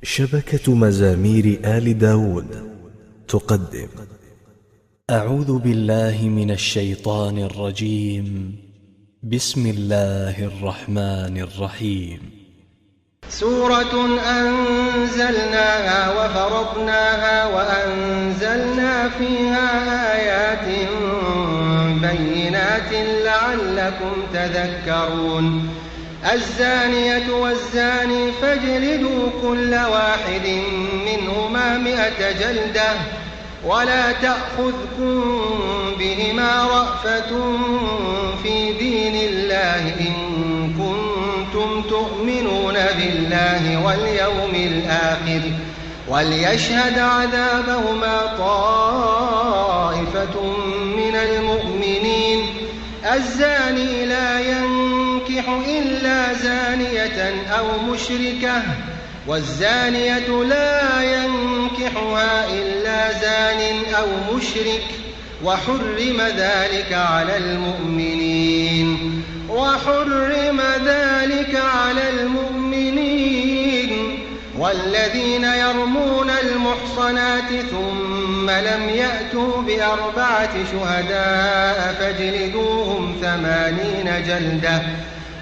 شبكة مزامير آل داود تقدم. أعوذ بالله من الشيطان الرجيم. بسم الله الرحمن الرحيم. سورة أنزلناها وفرضناها وأنزلنا فيها آيات بينات لعلكم تذكرون. الزانية والزاني فاجلدوا كل واحد منهما 100 جلدة ولا تأخذكم بهما رأفة في دين الله إن كنتم تؤمنون بالله واليوم الآخر وليشهد عذابهما طائفة من المؤمنين. الزاني لا ينكح إلا زانية أو مشركة والزانية لا ينكحها إلا زان أو مشرك وحرم ذلك على المؤمنين. والذين يرمون المحصنات ثم لم يأتوا ب4 شهداء فاجلدوهم 80 جلدة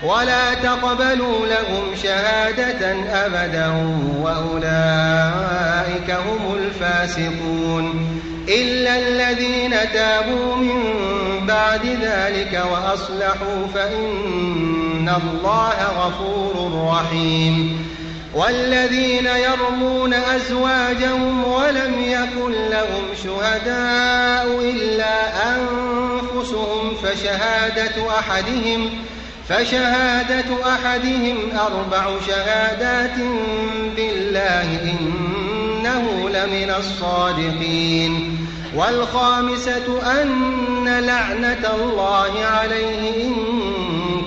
ولا تقبلوا لهم شهادة أبدا وأولئك هم الفاسقون. إلا الذين تابوا من بعد ذلك وأصلحوا فإن الله غفور رحيم. والذين يرمون أزواجهم ولم يكن لهم شهداء إلا أنفسهم فشهادة أحدهم 4 شهادات بالله إنه لمن الصادقين. والخامسة أن لعنة الله عليه إن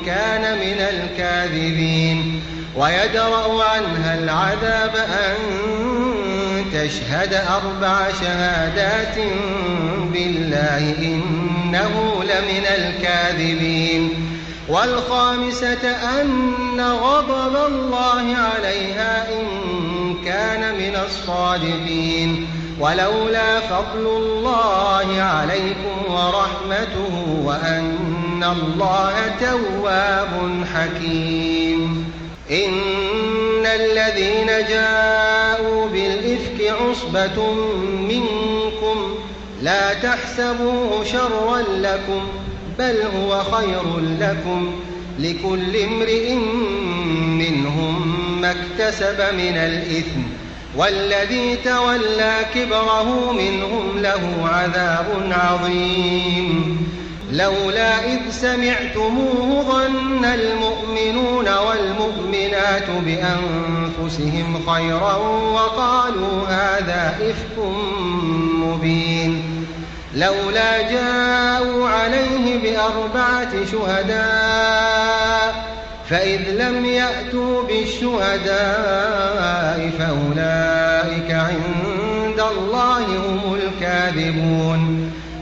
كان من الكاذبين. ويدرأ عنها العذاب أن تشهد 4 شهادات بالله إنه لمن الكاذبين. والخامسة أن غضب الله عليها إن كان من الصادقين. ولولا فضل الله عليكم ورحمته وأن الله تواب حكيم. إن الذين جاءوا بالإفك عصبة منكم لا تحسبوه شرا لكم بل هو خير لكم لكل امرئ منهم ما اكتسب من الإثم والذي تولى كبره منهم له عذاب عظيم. لولا إذ سمعتموه ظن المؤمنون والمؤمنات بأنفسهم خيرا وقالوا هذا إفك مبين. لولا جاءوا عليه ب4 شهداء فإذ لم يأتوا بالشهداء فأولئك عند الله هم الكاذبون.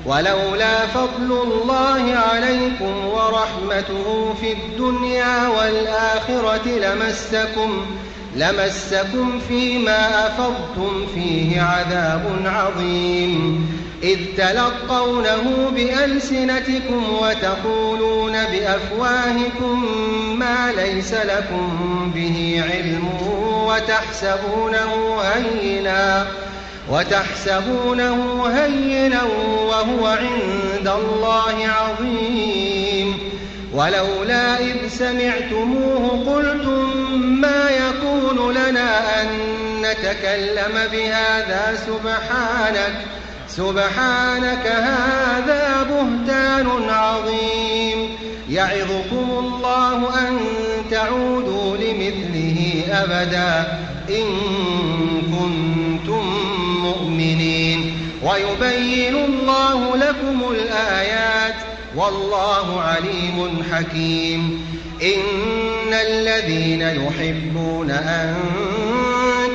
ولولا فضل الله عليكم ورحمته في الدنيا والآخرة لمسكم فيما أفضتم فيه عذاب عظيم. إذ تلقونه بألسنتكم وتقولون بأفواهكم ما ليس لكم به علم وتحسبونه هينا وهو عند الله عظيم. ولولا إذ سمعتموه قلتم ما يكون لنا أن نتكلم بهذا سبحانك هذا بهتان عظيم. يعظكم الله أن تعودوا لمثله أبدا إن كنتم مؤمنين. ويبين الله لكم الآيات والله عليم حكيم. إن الذين يحبون أن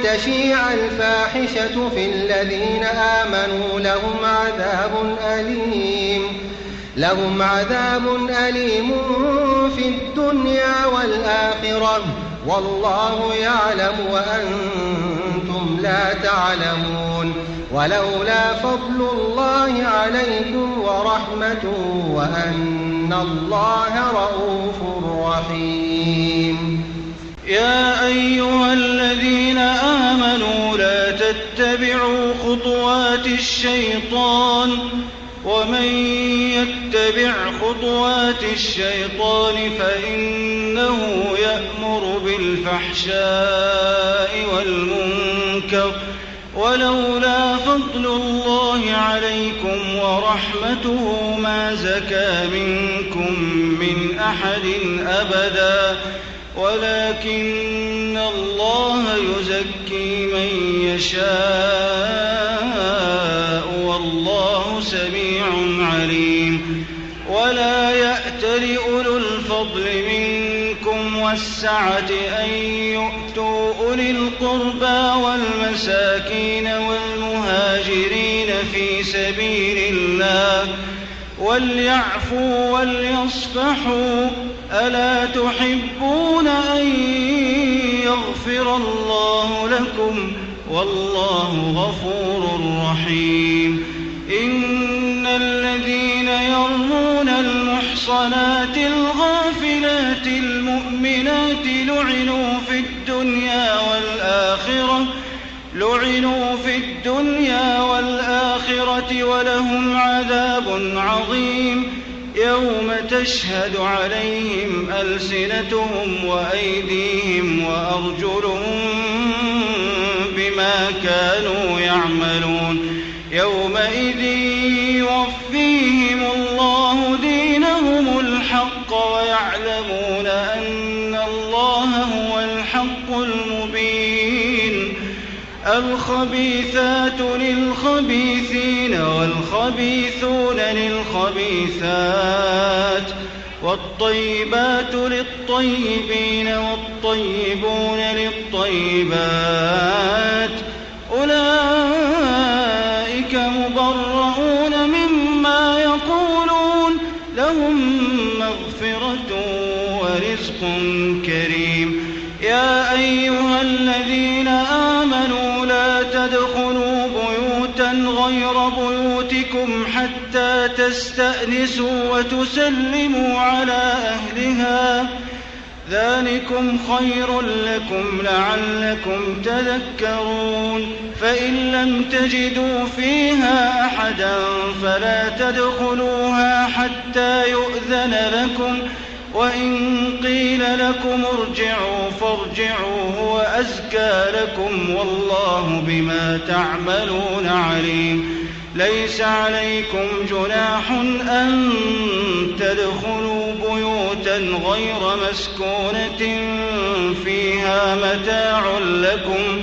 تشيع الفاحشة في الذين آمنوا لهم عذاب أليم في الدنيا والآخرة والله يعلم وأنتم يعلمون ولولا فضل الله عليكم ورحمته وأن الله رءوف رحيم. يا أيها الذين آمنوا لا تتبعوا خطوات الشيطان ومن يتبع خطوات الشيطان فإنه يأمر بالفحشاء والمنكر ولولا فضل الله عليكم ورحمته ما زكى منكم من أحد أبدا ولكن الله يزكي من يشاء والله سميع عليم. ولا يأتل أولو الفضل منكم والسعة أن يؤتوا أولي القربى والمساكين والمهاجرين في سبيل الله وليعفوا وليصفحوا ألا تحبون أن يغفر الله لكم والله غفور رحيم. إن الذين يرمون المحصنات الغافلات المؤمنات لعنوا في الدنيا والآخرة ولهم عذاب عظيم يوم تشهد عليهم ألسنتهم وأيديهم وأرجلهم بما كانوا يعملون يومئذ يوفيهم الله دينهم الحق ويعلمون أن الله هو الحق المبين. الخبيثات للخبيثين والخبيثون للخبيثات والطيبات للطيبين والطيبون للطيبات أولئك مبرؤون مما يقولون لهم مغفرة ورزق كريم. يا أيها الذين آمنوا لا تدخلوا بيوتا غير بيوتكم حتى تستأنسوا وتسلموا على أهلها ذلكم خير لكم لعلكم تذكرون. فإن لم تجدوا فيها أحدا فلا تدخلوها حتى يؤذن لكم وإن قيل لكم ارجعوا فارجعوا هو أزكى لكم والله بما تعملون عليم. ليس عليكم جناح أن تدخلوا بيوتا غير مسكونة فيها متاع لكم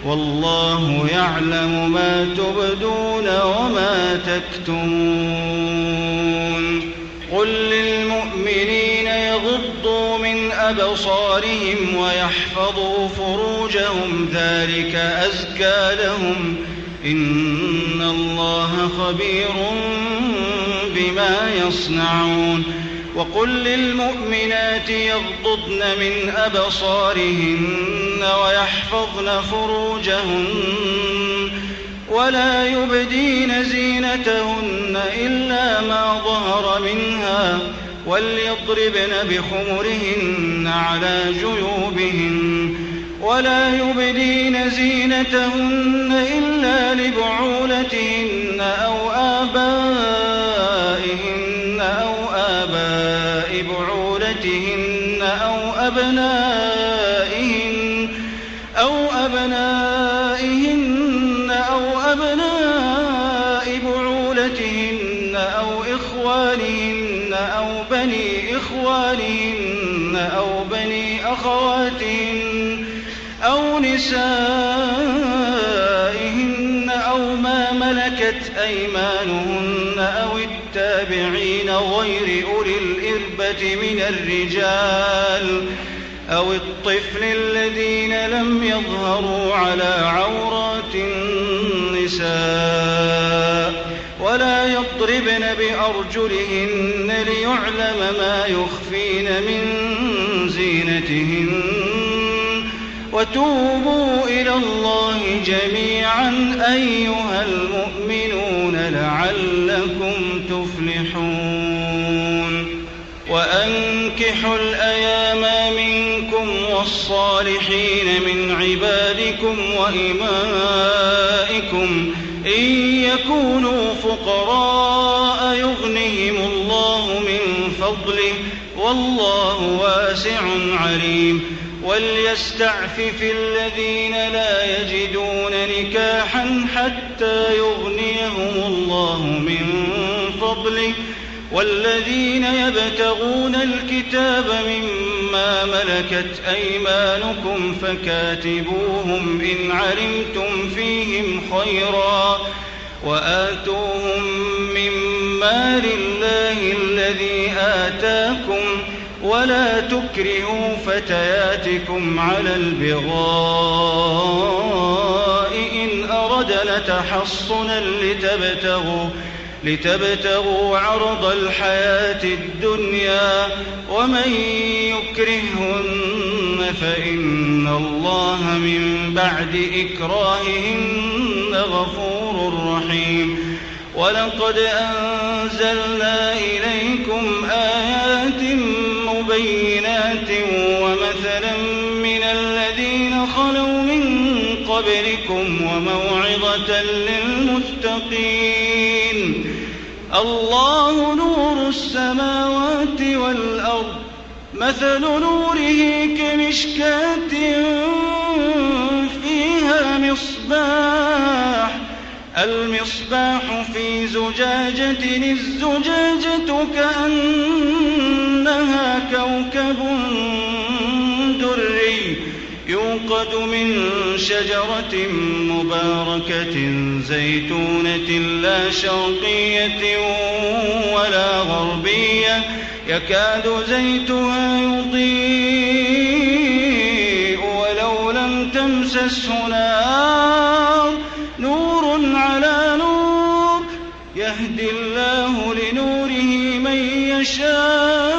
والله يعلم ما تبدون وما تكتمون. قل للمؤمنين يغضوا من أبصارهم ويحفظوا فروجهم ذلك أزكى لهم إن الله خبير بما يصنعون. وقل للمؤمنات يغضضن من أبصارهن ويحفظن فروجهن ولا يبدين زينتهن إلا ما ظهر منها وليضربن بخمرهن على جيوبهن ولا يبدين زينتهن إلا لبعولتهن أو آبائهن أو آباء بعولتهن أو أبنائهن أو أبناء بعولتهن أو إخوانهن أو بني إخوانهن أو بني أخواتهن أو نسائهن أو ما ملكت أيمانهن أو التابعين غير أولي الإربة من الرجال أو الطفل الذين لم يظهروا على عورات النساء ولا يضربن بأرجلهن ليعلم ما يخفين من زينتهن وتوبوا إلى الله جميعا أيها المؤمنون لعلكم تفلحون وأنكحوا الأيام منكم والصالحين من عبادكم وإمائكم إن يكونوا فقراء يغنهم الله من فضله والله واسع عليم وليستعفف الذين لا يجدون نكاحا حتى يغنيهم الله من فضله والذين يبتغون الكتاب مما ملكت أيمانكم فكاتبوهم إن علمتم فيهم خيرا وآتوهم من مال الله الذي آتاكم ولا تكرهوا فتياتكم على البغاء إن أردنا تحصنا لتبتغوا عرض الحياة الدنيا ومن يكرههن فإن الله من بعد إكراههن غفور رحيم ولقد أنزلنا إليكم آيات مبينات ومثلا من الذين خلوا من قبلكم وموعظة للمتقين الله نور السماوات والأرض مثل نوره كمشكاة فيها المصباح في زجاجة الزجاجة كأنها كوكب دري يوقد من شجرة مباركة زيتونة لا شرقية ولا غربية يكاد زيتها يضيء ولو لم تمسسه نار نور على نور يهدي الله لنوره من يشاء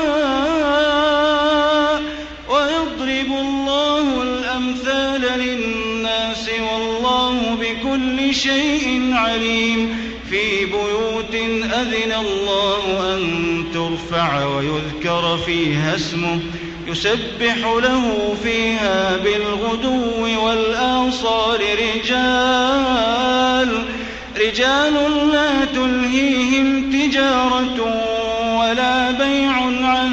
ويضرب الله الأمثال للناس والله بكل شيء عليم في بيوت أذن الله أن ترفع ويذكر فيها اسمه يسبح له فيها بالغدو والآصال رجال لا تلهيهم تجارة ولا بيع عن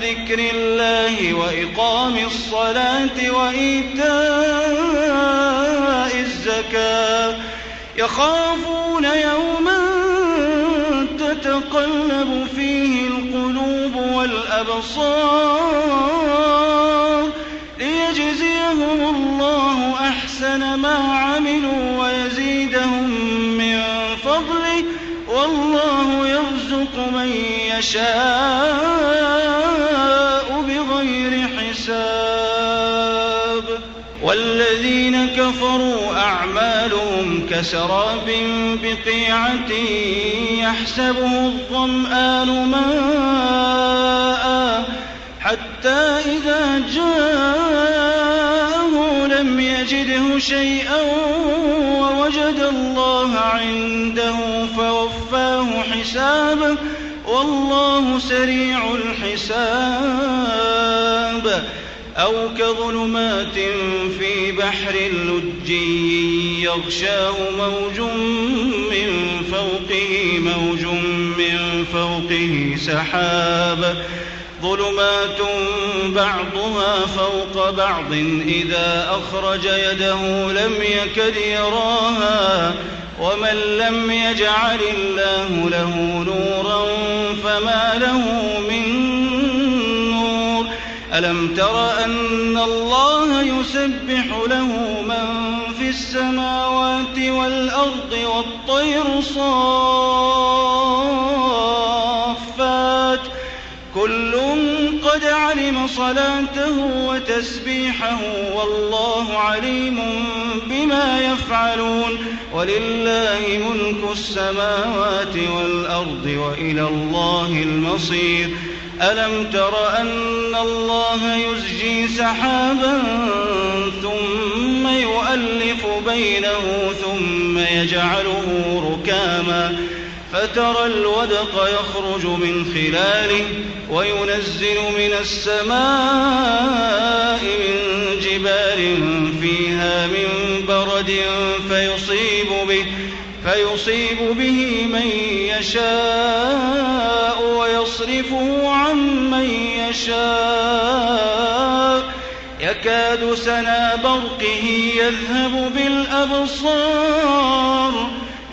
ذكر الله وإقام الصلاة وإيتاء الزكاة يخافون يوما تتقلب فيه القلوب والأبصار ليجزيهم الله أحسن ما عملوا ويزيدهم من فضله والله يرزق من يشاء بغير حساب والذين كفروا أعمالهم كسراب بقيعة يحسبه الظمآن ماء حتى إذا جاءه لم يجده شيئا ووجد الله عنده فوفاه حسابه والله سريع الحساب أو كظلمات في بحر لجي يغشاه موج من فوقه سحاب ظلمات بعضها فوق بعض إذا أخرج يده لم يكد يراها ومن لم يجعل الله له نورا فما له من نور ألم تر أن الله يسبح له من في السماوات والأرض والطير صافات كل قد علم صلاته وتسبيحه والله عليم بما يفعلون ولله ملك السماوات والأرض وإلى الله المصير ألم تر أن الله يزجي سحابا ثم يؤلف بينه ثم يجعله ركاما فترى الودق يخرج من خلاله وينزل من السماء من جبال فيها من برد فيصيب به من يشاء ويصرفه عن من يشاء يكاد سنا برقه يذهب بالأبصار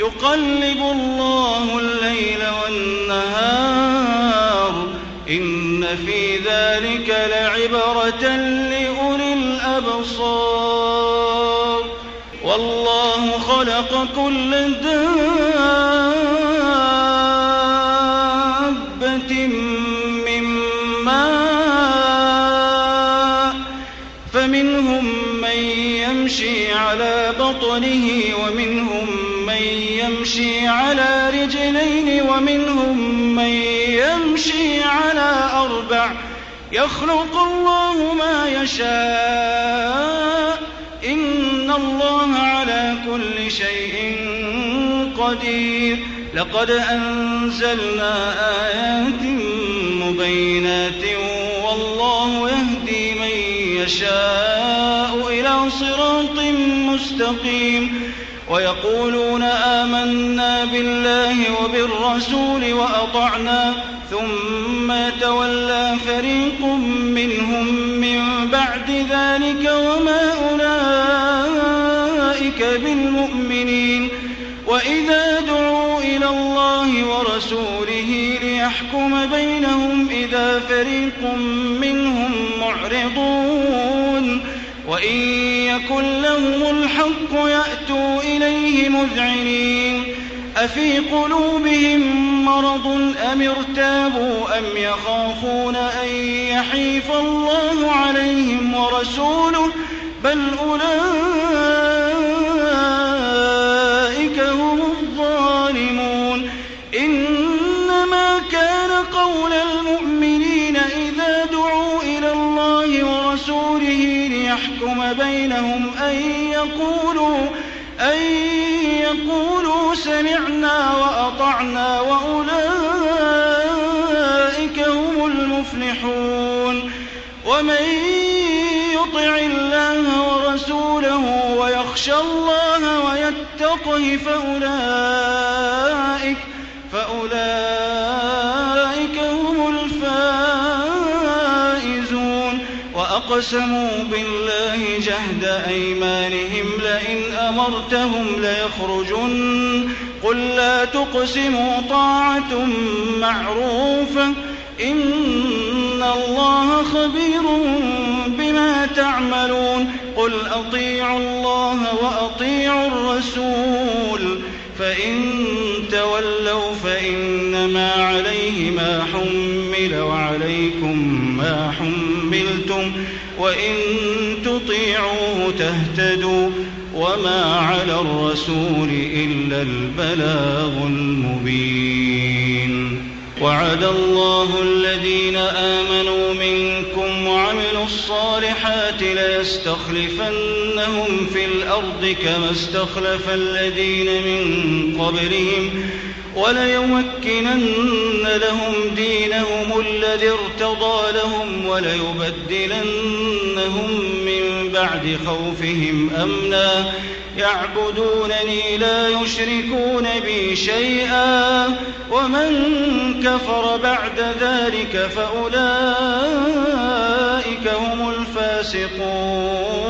يقلب الله الليل والنهار إن في ذلك لعبرة لأولي الأبصار والله خلق كل دابة من ماء فمنهم من يمشي على بطنه ومنهم من يمشي على رجلين ومنهم من يمشي على أربع يخلق الله ما يشاء إن الله على كل شيء قدير لقد أنزلنا آيات مبينات والله يهدي من يشاء إلى صراط مستقيم ويقولون آمنا بالله وبالرسول وأطعنا ثم يتولى فريق منهم من بعد ذلك وما أولئك بالمؤمنين وإذا دعوا إلى الله ورسوله ليحكم بينهم إذا فريق منهم معرضون وإن يكن لهم الحق يأتوا إليه مذعنين أفي قلوبهم مرض أم ارتابوا أم يخافون أن يحيف الله عليهم ورسوله بل أولئك هم الظالمون إنما كان قول المؤمنين إذا دعوا إلى الله ورسوله ليحكم بينهم أن يقولوا سمعنا وأطعنا وأولئك هم المفلحون ومن يطع الله ورسوله ويخشى الله ويتقه فأولئك هم الفائزون وأقسموا بالله جهد أيمانهم لئن أمرتهم ليخرجن قل لا تقسموا طاعة معروفة إن الله خبير بما تعملون قل أطيعوا الله وأطيعوا الرسول فإن تولوا فإنما عليه ما حمل وعليكم ما حملتم وإن تطيعوه تهتدوا وما على الرسول إلا البلاغ المبين وعد الله الذين آمنوا منكم وعملوا الصالحات ليستخلفنهم في الأرض كما استخلف الذين من قبلهم وليمكنن لهم دينهم الذي ارتضى لهم وليبدلنهم من بعد خوفهم أمنا يعبدونني لا يشركون بي شيئا ومن كفر بعد ذلك فأولئك هم الفاسقون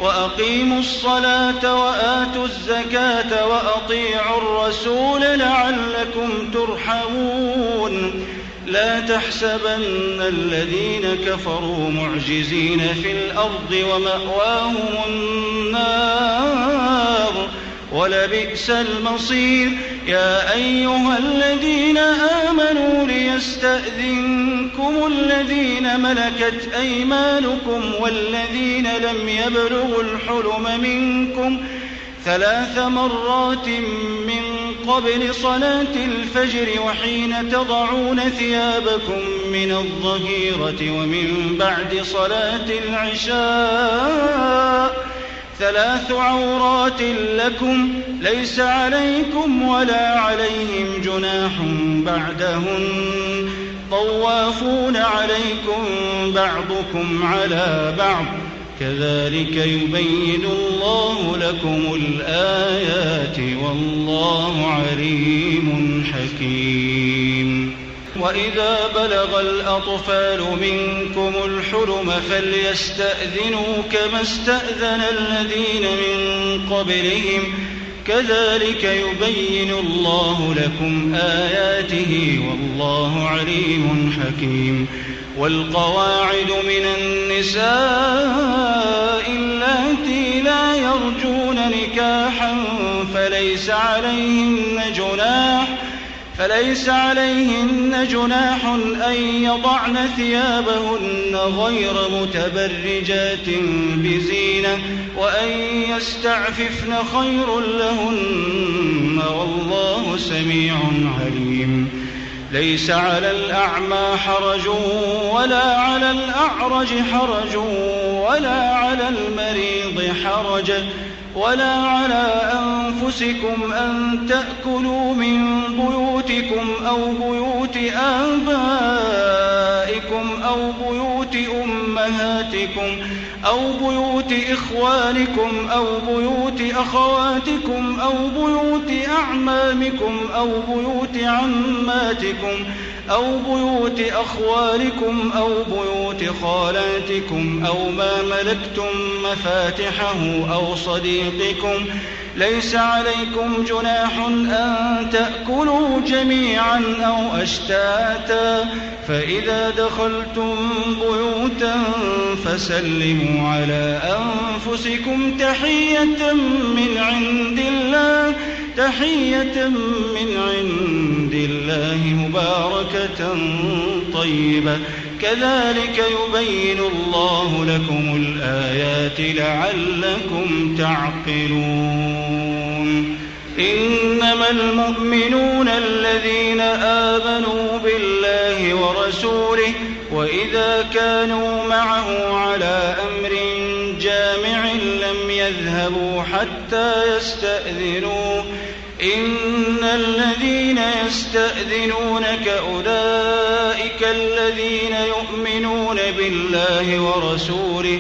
وأقيموا الصلاة وآتوا الزكاة وأطيعوا الرسول لعلكم ترحمون لا تحسبن الذين كفروا معجزين في الأرض ومأواهم النار ولبئس المصير يا أيها الذين آمنوا ليستأذنكم الذين ملكت أيمانكم والذين لم يبلغوا الحلم منكم 3 مرات من قبل صلاة الفجر وحين تضعون ثيابكم من الظهيرة ومن بعد صلاة العشاء 3 عورات لكم ليس عليكم ولا عليهم جناح بعدهن طوافون عليكم بعضكم على بعض كذلك يبين الله لكم الآيات والله عليم حكيم. وإذا بلغ الأطفال منكم الحلم فليستأذنوا كما استأذن الذين من قبلهم كذلك يبين الله لكم آياته والله عليم حكيم. والقواعد من النساء اللاتي لا يرجون نكاحا فليس عليهن جناح أن يضعن ثيابهن غير متبرجات بزينة وأن يستعففن خير لهن والله سميع عليم. ليس على الأعمى حرج ولا على الأعرج حرج ولا على المريض حرج ولا على أنفسكم أن تأكلوا من بيوتكم أو بيوت آبائكم أو بيوت أمهاتكم أو بيوت إخوانكم أو بيوت أخواتكم أو بيوت أعمامكم أو بيوت عماتكم أو بيوت أخوالكم أو بيوت خالاتكم أو ما ملكتم مفاتحه أو صديقكم ليس عليكم جناح أن تأكلوا جميعا أو أشتاتا فإذا دخلتم بيوتا فسلموا على أنفسكم تحية من عند الله مباركة طيبة كذلك يبين الله لكم الآيات لعلكم تعقلون. إنما المؤمنون الذين آمنوا بالله ورسوله وإذا كانوا معه على أمر جامع لم يذهبوا حتى يستأذنوه إن الذين يستأذنونك أولئك الذين يؤمنون بالله ورسوله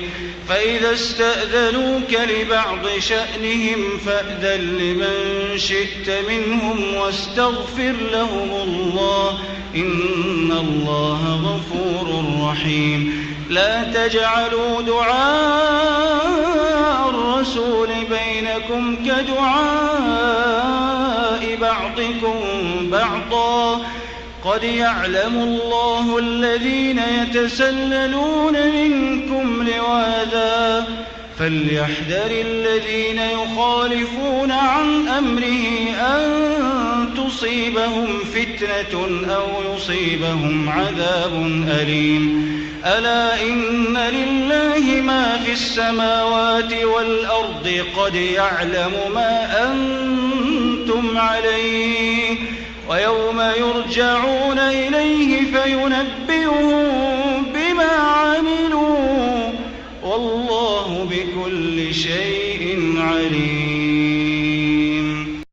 فإذا استأذنوك لبعض شأنهم فأذن لمن شئت منهم واستغفر لهم الله إن الله غفور رحيم. لا تجعلوا دعاء الرسول بينكم كدعاء بعضكم بعضا قد يعلم الله الذين يتسللون منكم لواذا فليحذر الذين يخالفون عن أمره أن تصيبهم فتنة أو يصيبهم عذاب أليم. ألا إن لله ما في السماوات والأرض قد يعلم ما أنتم عليه ويوم يرجعون إليه فينبئهم